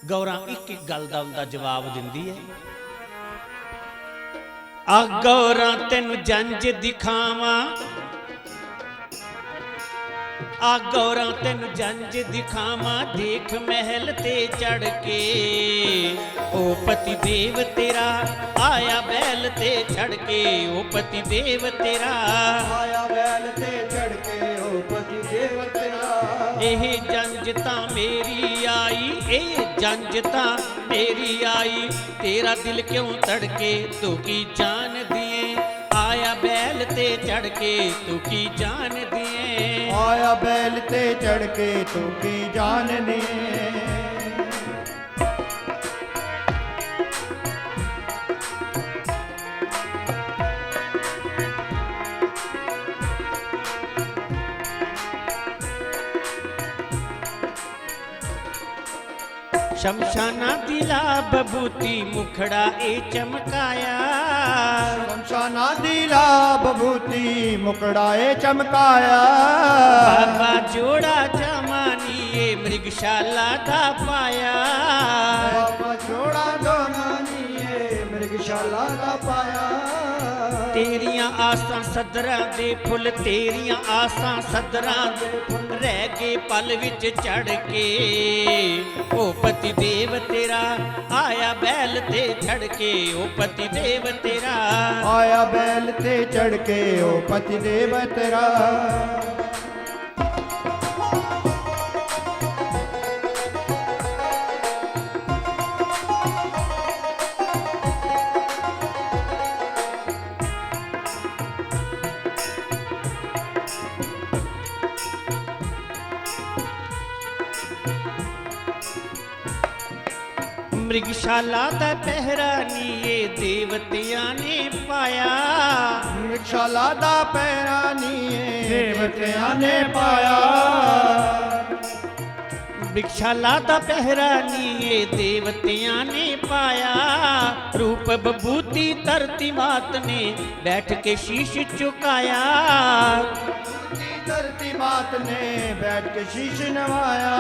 गौरा एक एक गल दा उनका जवाब दिंदी है। आ गौरा तेन जंज दिखावा, आ गौरा तेन जंज दिखावा, देख महल ते चढ़ के। ओ पति देव तेरा आया बैल ते चढ़ के, ओ पति देव तेरा आया बैल ते चढ़ के, ओ पति देव तेरा। एह जंज तां मेरी आई, ए जंज तां मेरी आई, तेरा दिल क्यों तड़के, तू की जान दिए। आया बैल ते चढ़ के, तू की जान दिए। आया बैल ते चढ़ के, तू की जान दिए। शमशाना दिला बबूती, मुखड़ा ए चमकाया। शमशाना दिला बबूती, मुखड़ा ए चमकाया। बाबा जोड़ा जमानिए, मृगशाला दा पाया। बाबा जोड़ा जमानिए, मृगशाला दा पाया। तेरियां आसां सदरां दे फुल, तेरियां आसां सदरां दे फुल, रह गए पल विच चढ़ के। ओ पति देव तेरा आया बैल ते चढ़ के, ओ पति देव तेरा आया बैल ते चढ़ के, ओ पति देव तेरा। मृगशाला दा पहरा नीए, देवतियां ने पाया। मृगशाला दा पहरा नीए, देवतियां ने पाया। मृगशाला दा पहरा नीए, देवतियां ने पाया। रूप बबूती धरती मात ने बैठ के शीश झुकाया। धरती मात ने बैठ के शीश नवाया।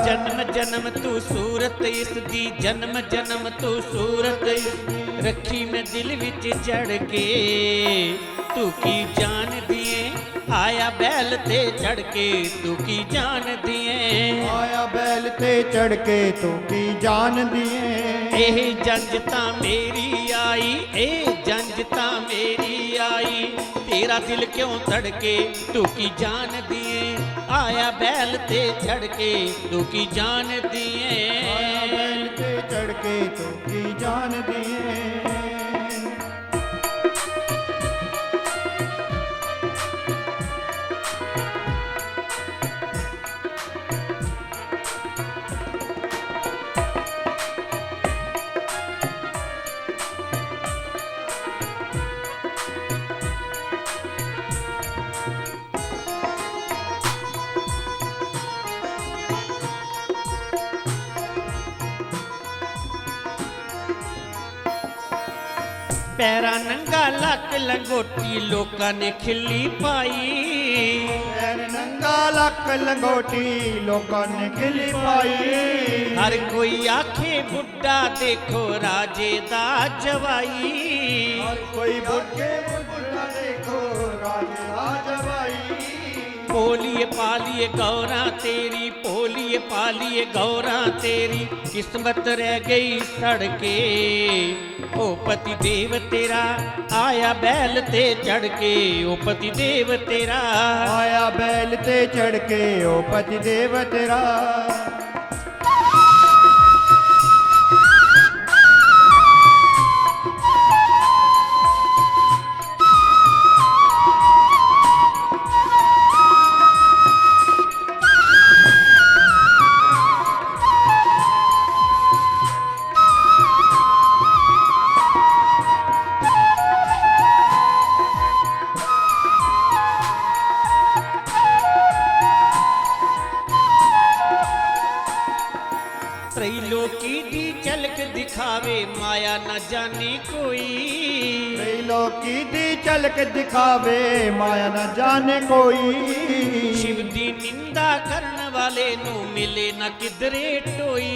जन्म जन्म तू सूरत इसदी, जन्म जन्म तू सूरत इसदी, रखी मैं दिल विच जड़ के। तू की जान दिए आया बैल ते चढ़ के, तू की जान दिए। आया बैल ते चढ़ के, तू की जान दिए। एह जंज तां मेरी आई, ए जंज तां मेरी आई, तेरा दिल क्यों तड़के, तू की जान दिए। आया बैल ते चढ़ के, तू की जान दिए। आया बैल ते चढ़ के, तू की जान दिए। पैरा नंगा लक लंगोटी, लोकां ने खिल्ली पाई। पैर नंगा लक लंगोटी, लोकां ने खिल्ली पाई। हर कोई आखे बुड्ढा देखो राजे दा जवाई। हर कोई बुढ़े बुढ़ा देखो राजे दा जवाई। पोलिए पालिए गौरा तेरी, पोलिए पालिए गौरा तेरी, किस्मत रह गई सड़के। ओ पति देव तेरा आया बैल ते चढ़ के, ओ पति देव तेरा आया बैल ते चढ़ के, ओ पति देव तेरा। त्रैलोकी दी झलक दिखावे, माया न जाने कोई। त्रैलोकी दी झलक दिखावे, माया न जाने कोई। शिव दी निंदा करन ਵਾਲੇ ਨੂੰ ਮਿਲੇ ਨਾ ਕਿਧਰੇ ਟੋਈ।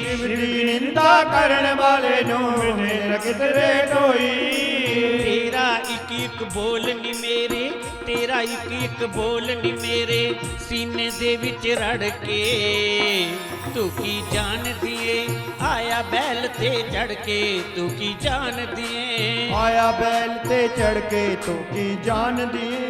शिव दी निंदा करन वाले नू मिले न किधरे टोई। तेरा एक एक बोल नी मेरे, तेरा एक एक बोल नी मेरे सीने दे विच रड़ के। तू की जान दिए आया बैल ते चढ़ के, तू की जान दिए आया बैल ते चढ़ के तू की जान दिए।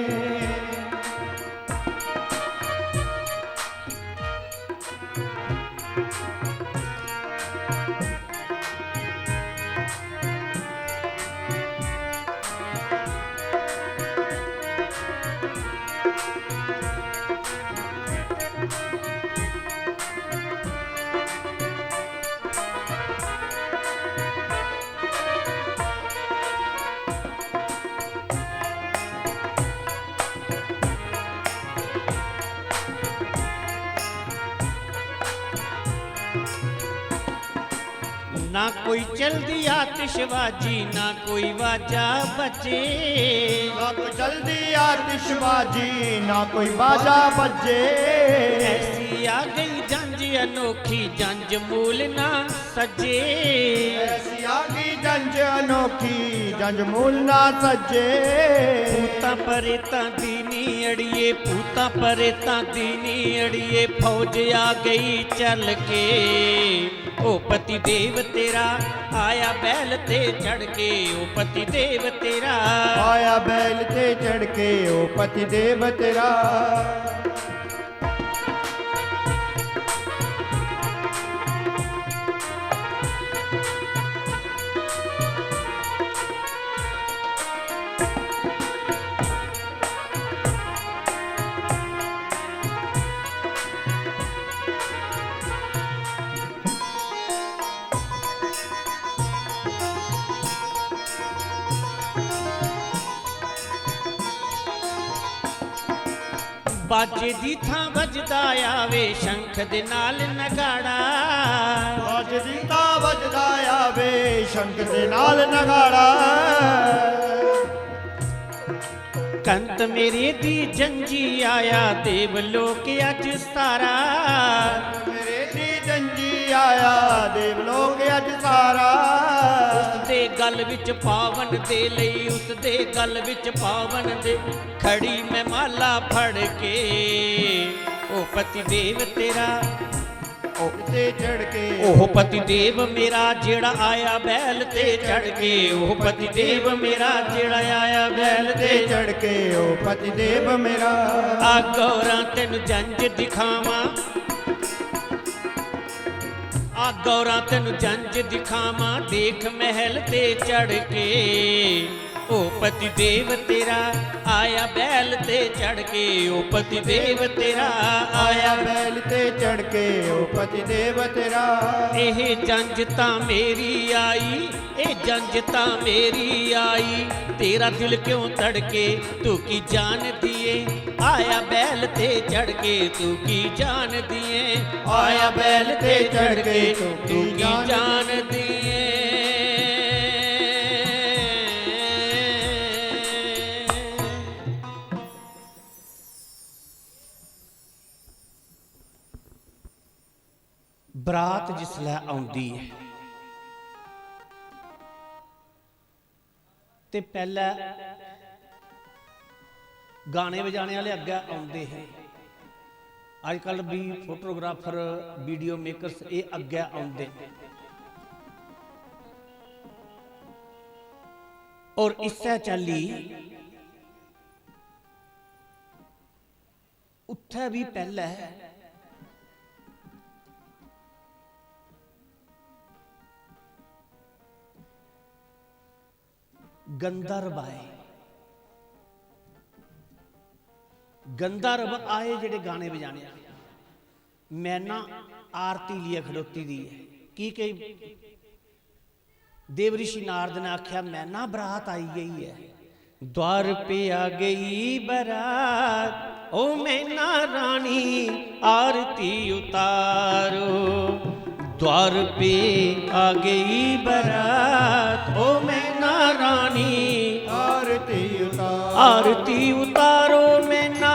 ना कोई चलदी आतिशबाजी, ना कोई वाजा बचे। ना कोई जल्दी आतिशबाजी, ना कोई बाजा बजे। ऐसी आ गई जंज अनोखी, जंज मूल ना सजे। ऐसी आ गई जंज अनोखी, जंज मूल ना सजे। पूता परेता दीनी अड़िए, पूता परेता दीनी अड़िए फौज आ गई चल के। ओ पति देव तेरा आया बैल ते चढ़ के, ओ पति देव तेरा आया बैल ते चढ़ के ओ पति देव तेरा। बाजे दी थां वजदा आवे शंख दे नाल नगाड़ा। बाज दी तां वजदा आवे शंख दे नाल नगाड़ा। कंत मेरे दी जंजी आया देव लोक अज सारा। मेरे दी जंजी आया देव लोक अज सारा। उसदे गल विच पावन दे लई, उसदे गल विच पावन दे खड़ी मैं माला फड़ के। ओ पति देव तेरा ते चढ़ के ओह पति देव मेरा जेड़ा आया बैल ते चढ़ के। ओह पति देव मेरा जेड़ा आया बैल ते ते चढ़ के ओ पति देव मेरा। आ गौरा तेनु जंज दिखावा, आ गौरा तेनु जंज दिखावा देख महल ते चढ़ के। ओ पति देव तेरा आया बैल ते चढ़ के, ओ पति देव तेरा आया बैल ते चढ़ के ओ पति देव तेरा। ਇਹ ਜੰਜ ਤਾਂ ਮੇਰੀ ਆਈ, ਇਹ ਜੰਜ ਤਾਂ ਮੇਰੀ ਆਈ ਤੇਰਾ ਦਿਲ ਕਿਉਂ ਧੜਕੇ ਤੂੰ ਕੀ ਜਾਣਦੀ ਏ। ਆਇਆ बैल ते चढ़ के तू की जानदी ਏ। आया बैल ते चढ़ के तू की जानदी ਏ। ਬਰਾਤ ਜਿਸਲੇ ਆਉਂਦੀ ਹੈ ਤੇ ਪਹਿਲਾਂ ਗਾਣੇ ਵਜਾਣੇ ਵਾਲੇ ਅੱਗੇ ਆਉਂਦੇ ਹੈ। ਅੱਜ ਕੱਲ ਵੀ ਫੋਟੋਗ੍ਰਾਫਰ ਵੀਡੀਓ ਮੇਕਰਸ ਇਹ ਅੱਗੇ ਆਉਂਦੇ ਔਰ ਇਸੇ ਚਾਲੀ ਉੱਥੇ ਵੀ ਪਹਿਲਾਂ गंधर्व आए, गंधर्व आए जेडे गाने बजाने। मैना आरती लिए खड़ोती दी है की कही देव ऋषि नारद ने आख्या मैना बरात आई गई है। द्वार पे आ गई बरात ओ मैना रानी आरती उतारो। द्वार पे आ गई बरात ओ मैना रानी आरती उतारो। आरती उतारो मैना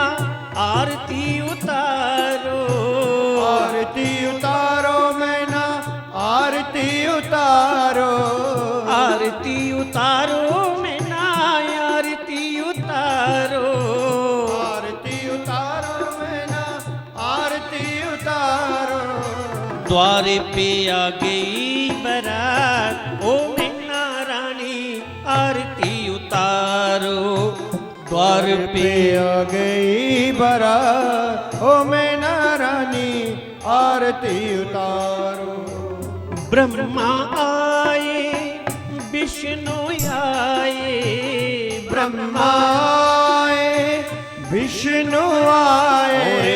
आरती उतारो। उतारो मैना आरती उतारो, आरती उतारो मैना आरती उतारो। द्वारे पे आ गई बारात, ओ मैना रानी आरती उतारो। द्वार पे आ गई बारात, ओ मैना रानी आरती उतारो। ब्रह्मा आए विष्णु आए, ब्रह्मा आए विष्णु आए,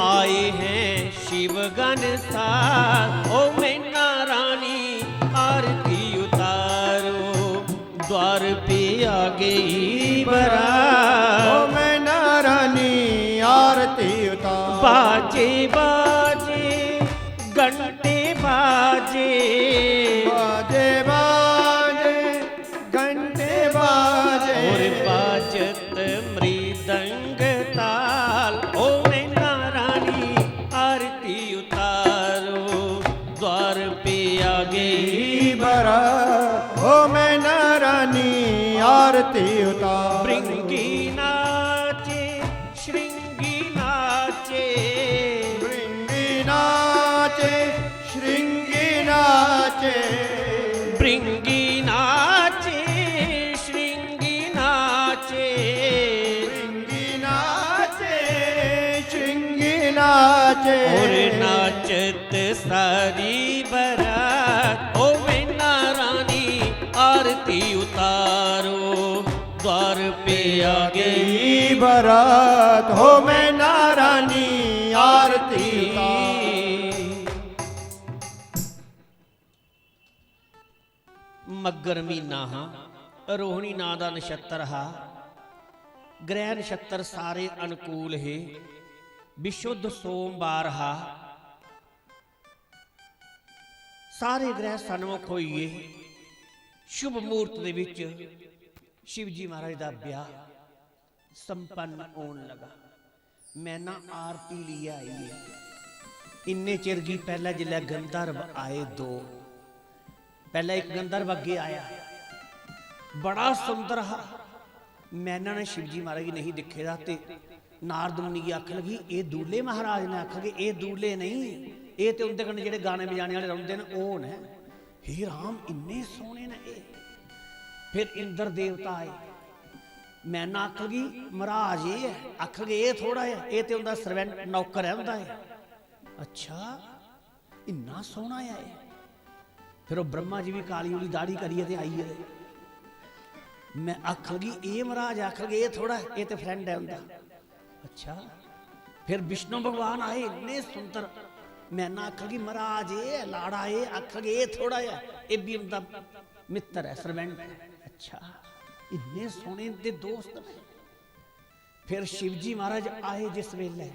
आए हैं शिव गण साथ, ओ मैना रानी आरती उतारो। द्वार पे आ गई बारात, ओ मैना रानी आरती उतारो। बाजे बाजे घंटे बाजे, बाजे बाजे घंटे बाजे, और बाजत मृदंग ताल, ओ मैना रानी आरती उतारो। द्वार पे आ गई बारात, ओ मैना रानी आरती उतारो। भृंगी नाचे श्रृंगी नाचे, भृंगी नाचे श्रृंगी नाचे, भृंगी नाचे श्रृंगी नाचे, भृंगी नाचे श्रृंगी नाचे, और नाचत सारी बारात, ओ मैना रानी आरती उतारो। द्वार पे आ गई बारात, हो मैना रानी आरती उतारो। मग्गर महीना हा, रोहिणी ਨਾਂ ਦਾ ਨਛੱਤਰ ਹਾ। ਗ੍ਰਹਿ ਨਛੱਤਰ ਸਾਰੇ ਅਨੁਕੂਲ ਹੈ, ਵਿਸ਼ੁੱਧ ਸੋਮਵਾਰ ਹਾ। ਸਾਰੇ ਗ੍ਰਹਿ ਸਨਮੁਖ ਹੋਈਏ। ਸ਼ੁਭ ਮੂਰਤ ਦੇ ਵਿੱਚ शिव जी महाराज का ब्याह संपन्न होने लगा। मैं ना आरती लिए आई है। इन्ने चिर की पहला जिला गंधर्व आए दो, पहला एक गंधर्व अगे आया, बड़ा सुंदर हा। मैना ने शिव जी महाराज नहीं दिखे दा ते नारद मुनि की आख लगी ये दूल्हे महाराज ने। आख लगे ये दूल्हे नहीं, ये तो उनके कन्नै जेड़े गाने बजाने वाले रौंदे ने वो ने। हे राम इन्ने सोहने ने ये। फिर इंद्र देवता आए। मैना आख लगी महाराज ये है। आख लगे ये थोड़ा है, ये तो उनका सर्वेंट नौकर है उनका है। अच्छा इन्ना सोहना है। फिर वो ब्रह्मा जी भी काली उली दाढ़ी करिए ते आई है। मैं आख लगी ये महाराज, आख लगे ये थोड़ा है, ये तो फ्रेंड है उनका। अच्छा फिर विष्णु भगवान आए इन्ने सुंदर। मैना आख लगी महाराज ये लाड़ा ये, आख लगे ये थोड़ा है, ये भी उनका मित्र है, सर्वेंट है। अच्छा इन्ने सोने दे दोस्त ने। फिर शिव जी महाराज आए जिस वेले,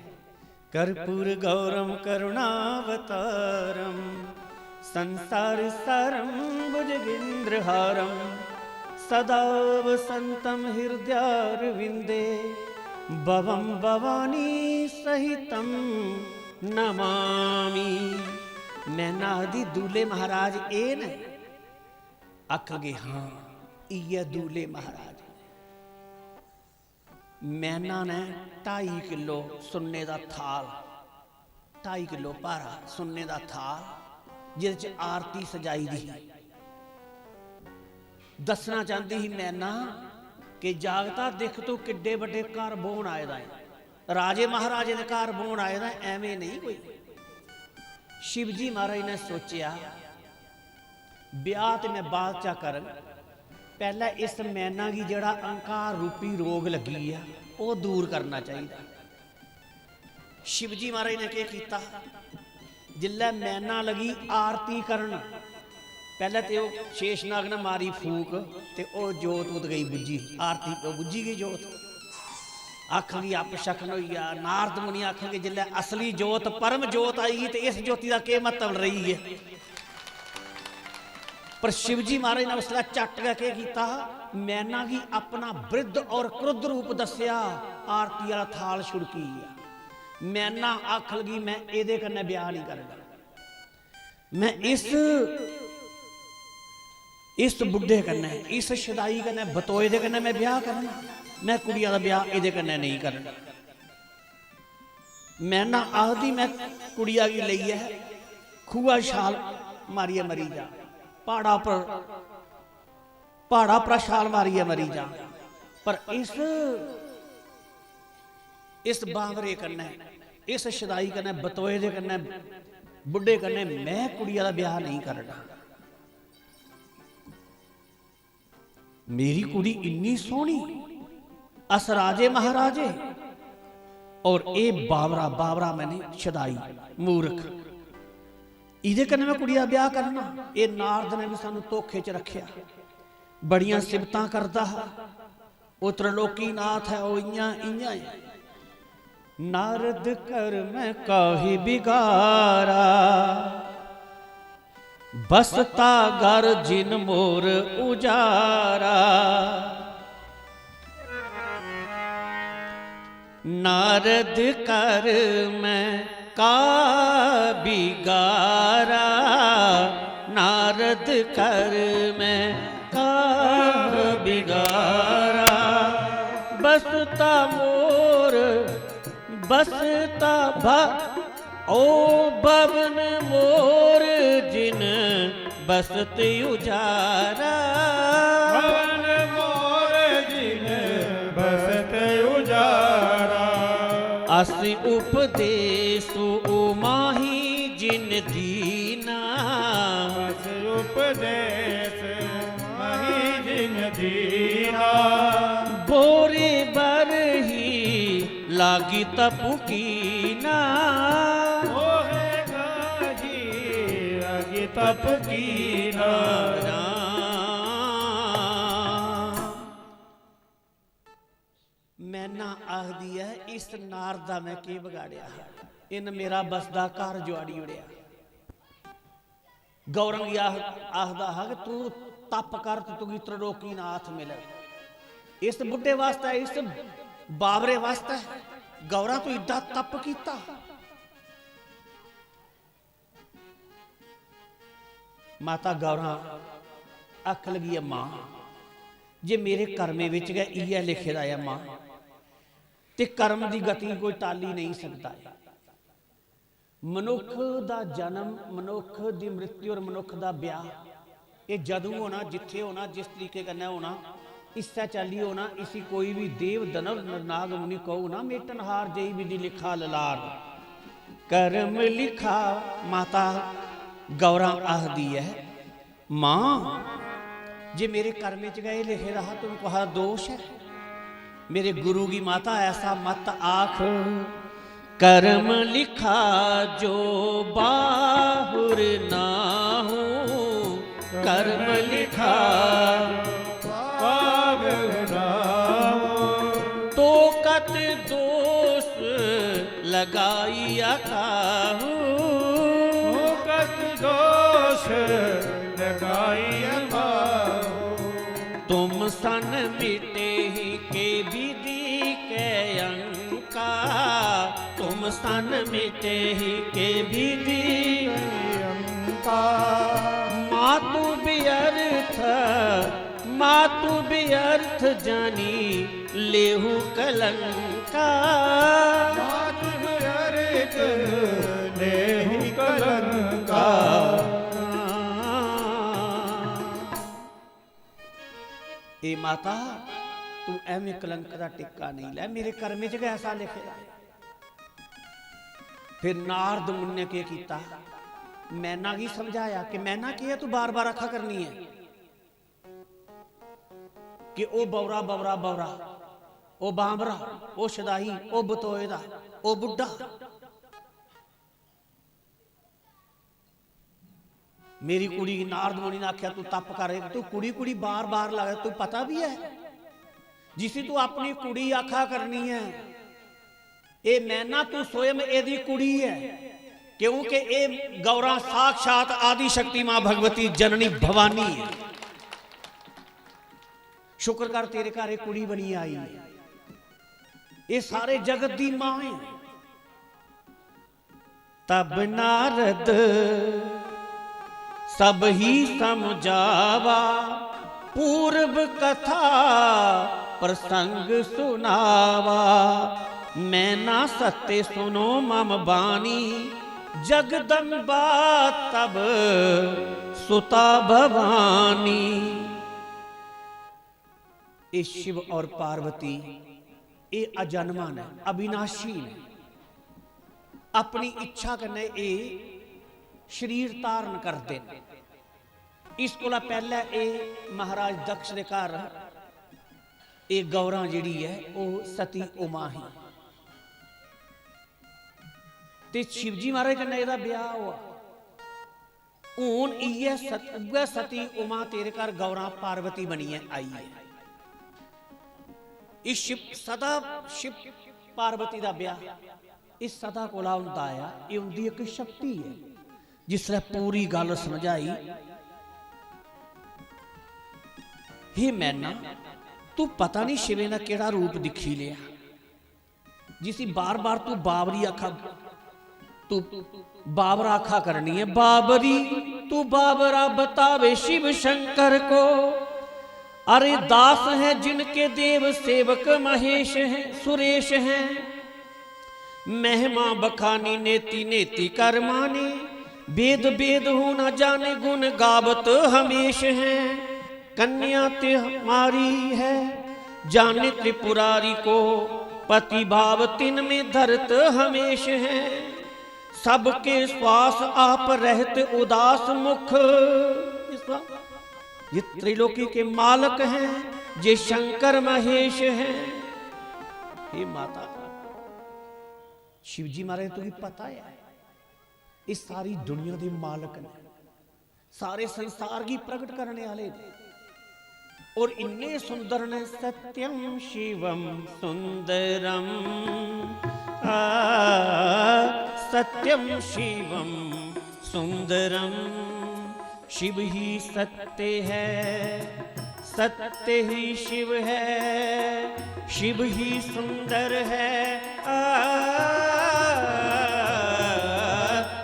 कर्पूर गौरम करुणावतारम संसार सारम भुजगेंद्रहारम सदा वसंतम हृदयारविंदे भवम भवानी सहितम नमामि। नैना दी दूल्हे महाराज ए ने। आख गए हाँ ये दूल्हे महाराज। मैना ने 2.5 किलो सुन्ने का थाल, 2.5 किलो भारा सुन्ने का थाल जिस आरती सजाई दी। दसना चाहती ही मैना कि जागता दिख तो किड्डे बड़े घर बोन आए दा है, राजे महाराजे के घर बोन आए दा, एवें नहीं कोई। शिव जी महाराज ने सोचा ब्याह तो मैं बाद चा कर, पहला इस मैना की जड़ा अंकार रूपी रोग लगी है वो दूर करना चाहिए। शिव जी महाराज ने क्या किया, जिल्लै मैना लगी आरती करन, पहले तो शेषनाग ने मारी फूक ते वो जोत उद गई बुझी, आरती तो बुझी गई जोत। आख गई अप शखन होई आ। नारद मुनि आख गए जिल्लै असली जोत परम जोत आएगी तो इस ज्योति का क्या महत्व रही है। पर शिव जी महाराज ने उसला झट के किया, मैना की अपना वृद्ध और क्रुद्ध रूप दसिया, आरती वाला थाल छुड़की। मैना आख लगी मैं ये कन्नै ब्याह नहीं करना, मैं इस बुढ़े कन्नै इस शदाई कन्नै बतोए दे कन्नै मैं ब्याह करना, मैं कुड़िया दा ब्याह इहदे कन्नै नहीं करना। मैं ना आखदी मैं कुड़िया की लई है खूआ छाल मारिए मरी जा, पहाड़ा पर छाल मारिए मरी जा। पर इस बावरे कन्नै इस शदाई कन्नै बतोए दे कन्नै बुढ़े कन्नै मैं कुड़िया दा ब्याह नहीं करना। मेरी कुड़ी इन्नी सोहनी अस राजे महाराजे और ये बावरा मैंने शदाई मूर्ख इहदे कन्नै मैं कुड़ी दा ब्याह करना। ये नारद ने भी सानू धोखे च रखिया, बड़ियां सिफतां करदा है, वो त्रिलोकी नाथ है, वो इयां इयां है। नारद कर मैं काहि बिगारा, बसता घर जिन मोर उजारा। नारद कर मैं का बिगारा, नारद कर मैं का बिगारा। बसता मोर बसता ओ भवन मोर जिन बसत उजारा। भवन मोर जिन बसत उजारा। अस उपदेसु माही जिन दीना, अस उपदेस माही जिन दीना। बोरे बरही लागी तपुकीना, तप कीना। मैं ना आखदी है इस नारदा मैं के बिगाड़िया, इन मेरा बसदा घर जुआड़ी उड़िया। गौरंग आखदा है कि तू तप कर तुगी त्रिलोकी नाथ मिले। इस बुढ़े वास्ते इस बावरे वास्ते गौरा तू इदा तप कीता। माता गौरा अख लगी है मां, जे मेरे कर्मे विच गए इह लिखे दा है मां, ते कर्म की गति कोई टाली नहीं सकता। मनुख दा जन्म, मनुख की मृत्यु और मनुख दा ब्याह ये जदों होना, जिथे होना, जिस तरीके कन्नै होना, इससे चाली होना। इसी कोई भी देव दनव नाग मुनि कहो ना, मेटनहार जई विधि लिखा ललार। कर्म लिखा माता गौरा आखदी है मां, जे मेरे कर्म च गए लिखे रहा तुम कहा दोष है। मेरे गुरु की माता ऐसा मत आख, कर्म लिखा जो बाहुर ना हो। कर्म लिखा बाहुर ना हो। तो कत दोष लगाइया खाहू। दोष लगाइया खाहू। तुम सन मिटे ही के विधि के अंका, तुम सन मिटे ही के विधि अंका। मातु व्यर्थ जानी लेहु कलंका। मातु व्यर्थ लेहु कलंका। ए माता तू एवं कलंक का टिक्का नहीं लै, मेरे कर्मे च ऐसा लिखे। फिर नारद मुनि ने क्या किया, मैना की समझाया कि मैना की है तू बार बार आखा करनी है कि ओ बौरा बौरा बौरा, ओ बांबरा, ओ शदाई, ओ बतोए दा, ओ बुढ़ा। मेरी कुड़ी नारद मुनि ने आख्या तू तप कर, तू कुड़ी कुड़ी बार बार लगा, तू पता भी है जिसी तू अपनी कुड़ी आखा करनी है, ये मैना तू स्वयं एदी कुड़ी है। क्योंकि ये गौरा साक्षात आदि शक्ति मां भगवती जननी भवानी है। शुक्र कर तेरे घर एक कुड़ी बनी आई है, ये सारे जगत दी मां है। तब नारद सब ही समझावा, पूर्व कथा प्रसंग सुनावा। मैं ना सत्य सुनो मम बानी, जगदम्बा तब सुता भवानी। ये शिव और पार्वती ये अजन्मा ने, अविनाशी ने। अपनी इच्छा कन्नै ये शरीर धारण करते हैं। इस कोला पहले ये महाराज दक्ष के घर ये गौरा जिहड़ी है वो सती उमा ही, ते शिवजी महाराज कन्नै इहदा ब्याह हुआ। हून उयै सती उमा तेरे घर गौरा पार्वती बनी है आई है। इस सदा शिव पार्वती का ब्याह इस सदा कोला हुंदा आया। ये उनकी एक शक्ति है। जिसने पूरी गल समझाई, हे मैना तू पता नहीं शिवे ने केड़ा रूप दिखी लिया, जिसी बार बार तू बाबरी आखा, तू बाबरा आखा करनी है। बाबरी तू बाबरा बतावे शिव शंकर को, अरे दास है जिनके देव सेवक महेश हैं सुरेश हैं। महिमा बखानी नेति नेति कर माने, वेद वेद हो न जाने गुण गावत हमेश हैं। कन्या ते हमारी है जाने त्रिपुरारी को, पति भाव तिन में धरत हमेश हैं। सबके श्वास आप रहते उदास मुख, ये त्रिलोकी के मालक हैं, ये शंकर महेश हैं। हे माता शिवजी महाराज तुझे पता है इस सारी दुनिया के मालक ने, सारे संसार की प्रकट करने वाले ने, और इन्ने सुंदर ने। सत्यम शिवम सुंदरम, सत्यम शिवम सुंदरम। शिव ही सत्य है, सत्य ही शिव है, शिव ही सुंदर है।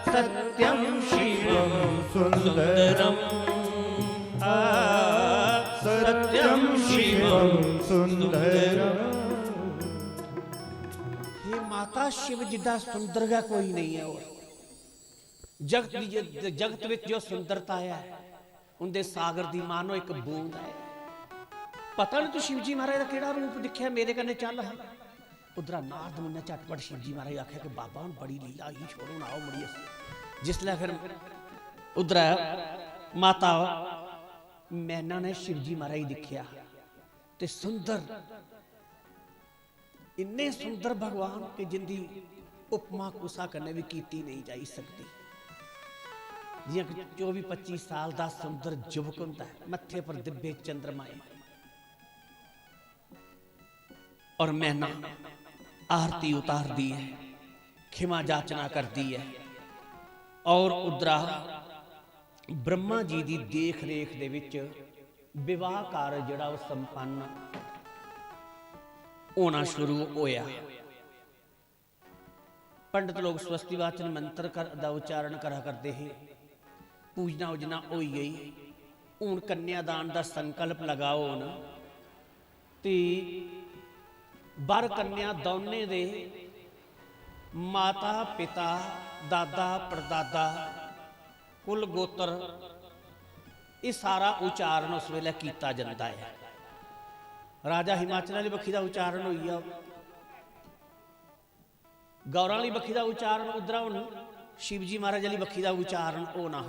सत्यम शिवम सुंदरम, सत्यम शिवम सुंदरम। हे माता शिव जिदा सुंदर का कोई नहीं है। और जगत विच जो सुंदरता है उनके सागर की मानो एक बूंद है। पता नहीं तू शिवजी महाराज का केड़ा रूप दिखा, मेरे कन्ने चल है। उधर नारद मुनि ने झटपट शिवजी महाराज आख्या कि बाबा हम बड़ी लीला ही छोड़ो ना आओ मुड़िए। जिसले फिर उधर माता मैना ने शिवजी महाराज दिखिया ते सुंदर, इन्ने सुंदर भगवान के जिंदी उपमा कुसा करने भी कीती नहीं जाई सकती। जियां 24-25 साल का सुंदर युवक होंदा है, मत्थे पर दिव्य चंद्रमाए, और मैना आरती उतार दी है, खिमा जाचना कर दी है। और उधरा ब्रह्मा जी की देख रेख दे विच विवाह कार्य जिहड़ा वो संपन्न होना शुरू होया। पंडित लोग स्वस्ति वाचन मंत्र का उच्चारण करा करते हैं, पूजना उजना हो गई। हूँ कन्यादान का संकल्प लगाओ न, ते बर कन्या दोने दे माता पिता दादा परदादा कुल गोत्र ये सारा उच्चारण उस वेले किया जाता है। राजा हिमाचल वाली बखी का उच्चारण हुई है, गौरा वाली बखी का उच्चारण उधर हूँ शिवजी महाराज वाली बखी का उच्चारण होना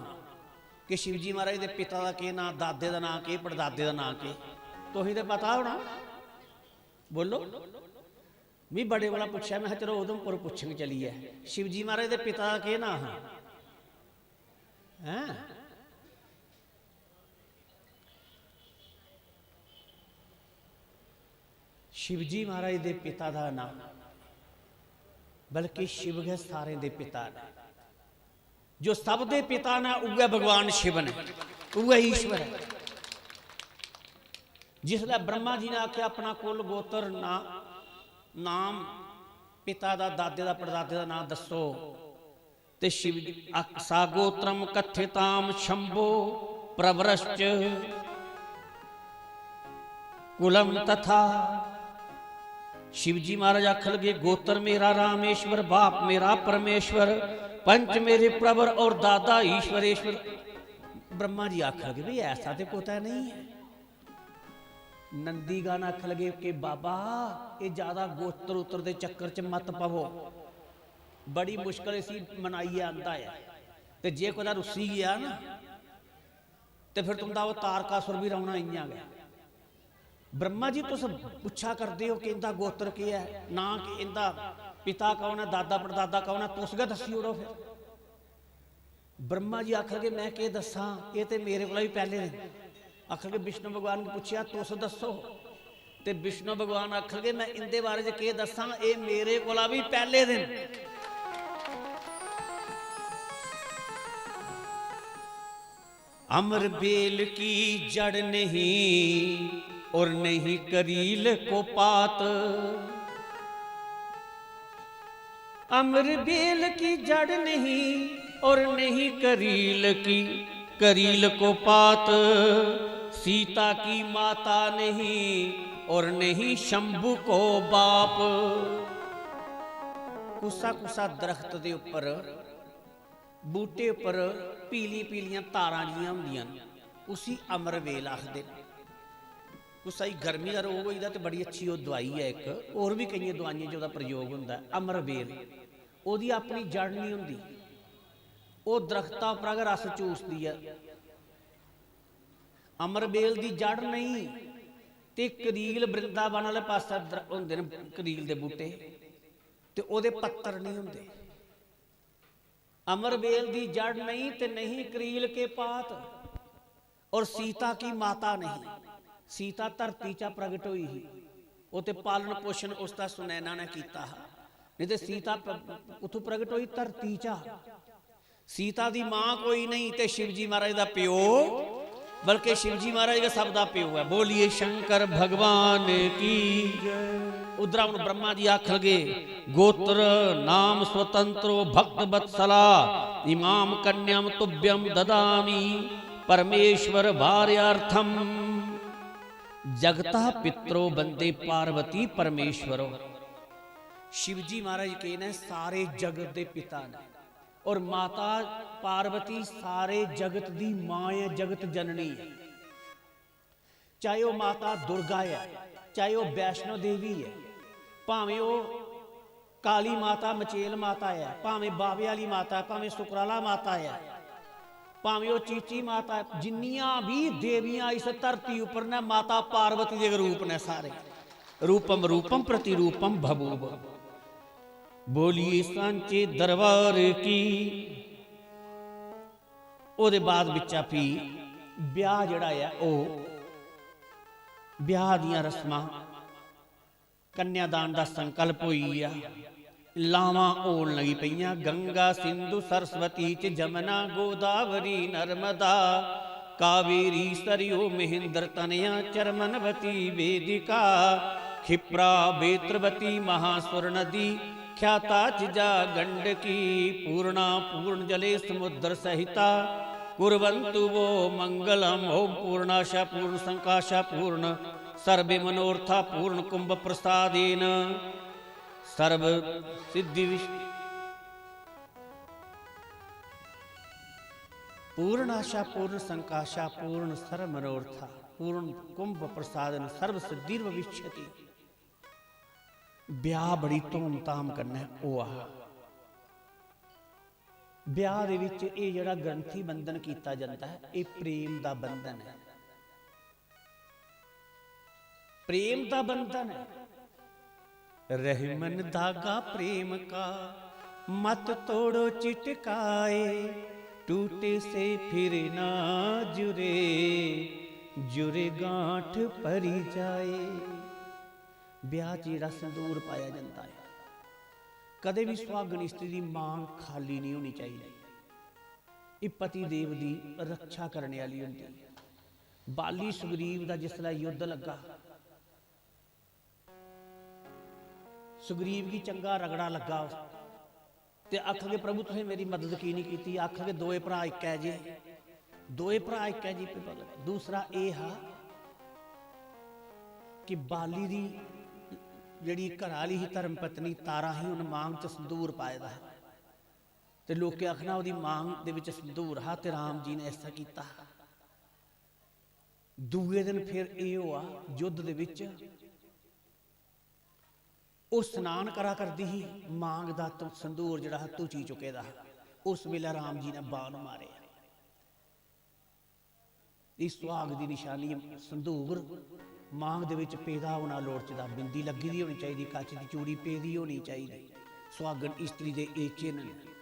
कि शिवजी महाराज के पिता का के ना, दादे का नाम के, परदादे का नाम के। तो ही तो पता होना, बोलो। भी बड़े वाला पूछा, मैं चलो उधमपुर पूछने चली है शिवजी महाराज के पिता का के ना है। शिवजी महाराज के पिता का नाम, बल्कि शिव है सारे दे पिता ने, जो सब दे पिता ने उगे भगवान शिव ने, उगे ईश्वर है। जिसले ब्रह्मा जी ने आख्या अपना कुल गोत्र नाम पिता का, दादे का, परदादे का नाम दसो, ते शिव सागोत्रम कथिताम शंभो प्रवरश्च कुलम तथा। शिव जी महाराज आख लगे गोत्र मेरा रामेश्वर, बाप मेरा परमेश्वर, पंच मेरे प्रवर और दादा ईश्वरेश्वर। ब्रह्मा जी आख लगे भाई ऐसा तो कोता नहीं है। नंदी गान आख लगे कि बाबा ये ज्यादा गोत्र उत्र के चक्कर च मत पवो, बड़ी मुश्किल इसी मनाइए आंदा है। तो जे कोई रुसी गया ना तो फिर तुम वो तारकासुर भी रौना इं गया। ब्रह्मा जी तुम पुछा करते हो कि इनका गोत्र क्या है, ना कि इनका पिता कौन है, दादा परदादा कौन है, तुस गए दसी उड़ो। फिर ब्रह्मा जी आख लगे मैं के दसा, ये तो मेरे को भी पहले ने। आख लगे विष्णु भगवान ने पूछा तुस दसो, तो विष्णु भगवान आख लगे मैं इनके बारे च के दसा, ये मेरे को भी पहले दिन। अमर बेल की जड़ नहीं और नहीं करील को पात। अमर बेल की जड़ नहीं और नहीं करील को पात। सीता की माता नहीं और नहीं शंभु को बाप। कुसा कुसा दरख्त के उपर बूटे उपर पीली पीलियां तारां जिहियां हुंदियां उसी अमर बेल आखदे। कुछ ही गर्मी का रोग होता तो बड़ी अच्छी वो दवाई है एक, और भी कई दवाइयां जो प्रयोग होंदा है। अमर बेल ओदी अपनी जड़ नहीं होंदी, वो दरख्तां उपर अगर रस चूसदी है। अमर बेल की जड़ नहीं तो करील वृंदावन वाले पास होंदे ने करील के बूटे, तो ओदे पत्तर नहीं होंदे। अमर बेल की जड़ नहीं तो नहीं करील के पात। और सीता की माता नहीं, सीता धरती चा प्रगट हुई ही, वो तो पालन पोषण उसका सुनैना ने किया। नहीं तो सीता उतों प्रगट हुई धरती चा। सीता की मां कोई नहीं तो शिवजी महाराज का प्यो, बल्कि शिवजी महाराज का सब का प्यो है। बोलिए शंकर भगवान की। उधर हम ब्रह्मा जी आख लगे गोत्र नाम स्वतंत्रो भक्त बत्सला इमाम कन्याम तुभ्यम ददामी परमेश्वर भार्यार्थम। जगता पित्रो बंदे पार्वती परमेश्वरो। शिवजी महाराज के ने सारे जगत के पिता ने, और माता पार्वती सारे जगत की मां है, जगत जननी है। चाहे वह माता दुर्गा है, चाहे वह वैष्णो देवी है, भावें वो काली माता मचेल माता है, भावें बावे वाली माता है, भावें सुकराला माता है, भावें वो चीची माता है। जिन्नियां भी देवियां इस धरती उपर ने माता पार्वती के रूप ने सारे। रूपम रूपम प्रतिरूपम भभूव। बोलिए सांचे दरबार की। ਉਹਦੇ बाद बिचा भी ब्याह जड़ा है ਉਹ ब्याह ਦੀਆਂ ਰਸਮਾਂ कन्यादान का संकल्प होई आ। लावां होण लगी पईयां गंगा सिंधु सरस्वती च जमुना गोदावरी नर्मदा कावेरी सरयू महेंद्र तनया चरमनवती वेदिका क्षिप्रा बेत्रवती महासुर नदी ख्याता चिजा गंडकी पूर्णा पूर्ण जले समुद्र सहिता कुर्वन्तु वो मंगलम। ओम पूर्णाशा पूर्ण संकाशा पूर्ण सर्वे मनोर्था पूर्ण कुंभ प्रसादेन सर्व सिद्धि पूर्णाशा पूर्ण संकाशा पूर्ण सर्व मनोर्था पूर्ण कुंभ प्रसादेन सर्व सिद्धि भविष्यति। ब्याह बड़ी धूमधाम करना है। वो आ ब्याह दे विच ये जिहड़ा ग्रंथी बंधन किया जाता है, ये प्रेम का बंधन है। प्रेम का बंधन है। रहमन धागा प्रेम का मत तोड़ो चिटकाए टूटे से फिर ना जुरे जुरे गांठ परी जाए। ब्याह च जिहड़ा संदूर पाया जाता है, कदे भी सुहागन इस्त्री की मांग खाली नहीं होनी चाहिए। ये पति देव की रक्षा करने वाली होती है। बाली सुग्रीव का जिसला युद्ध लगा, सुग्रीव की चंगा रगड़ा लगा, ਤੇ ਆਖਾਂਗੇ ਪ੍ਰਭੂ ਤੁਸੀਂ ਮੇਰੀ ਮਦਦ ਕੀ ਨਹੀਂ ਕੀਤੀ, ਆਖਾਂਗੇ ਦੋਏ ਭਰਾ ਇੱਕ ਹੈ ਜੀ, ਦੋਏ ਭਰਾ ਇੱਕ ਹੈ ਜੀ। ਦੂਸਰਾ ਇਹ ਹੈ ਕਿ ਬਾਲੀ ਦੀ ਜਿਹੜੀ ਘਰ ਵਾਲੀ ਹੀ ਧਰਮ ਪਤਨੀ ਤਾਰਾ ਹੀ ਉਹਨ ਮਾਂਗ ਚ ਸੰਦੂਰ ਪਾਇਦਾ ਹੈ, ਤੇ ਲੋਕੇ ਆਖਣਾ ਉਹਦੀ ਮਾਂਗ ਦੇ ਵਿੱਚ ਸੰਦੂਰ ਹੈ ਤੇ ਰਾਮ ਜੀ ਨੇ ਐਸਾ ਕੀਤਾ। ਦੂਏ ਦਿਨ ਫਿਰ ਇਹ ਹੋਆ ਯੁੱਧ ਦੇ ਵਿੱਚ ਉਹ ਇਸ਼ਨਾਨ ਕਰਾ ਕਰਦੀ ਹੀ, ਮਾਂਗ ਦਾ ਸੰਦੂਰ ਜਿਹੜਾ ਹੈ ਧੂਚੀ ਚੁੱਕੇ ਦਾ, ਉਸ ਵੇਲੇ ਰਾਮ ਜੀ ਨੇ ਬਾਣ ਮਾਰੇ। ਇਸ ਸੁਹਾਗ ਦੀ ਨਿਸ਼ਾਨੀ ਸੰਦੂਰ ਮਾਂਗ ਦੇ ਵਿੱਚ ਪੈਦਾ ਹੋਣਾ ਲੋੜਚਦਾ, ਬਿੰਦੀ ਲੱਗੀ ਦੀ ਹੋਣੀ ਚਾਹੀਦੀ, ਕੱਚ ਦੀ ਚੂੜੀ ਪੈਦੀ ਹੋਣੀ ਚਾਹੀਦੀ। ਸੁਹਾਗਣ ਇਸਤਰੀ ਦੇ ਇਹ ਚਿੰਨ੍ਹ ਨੇ।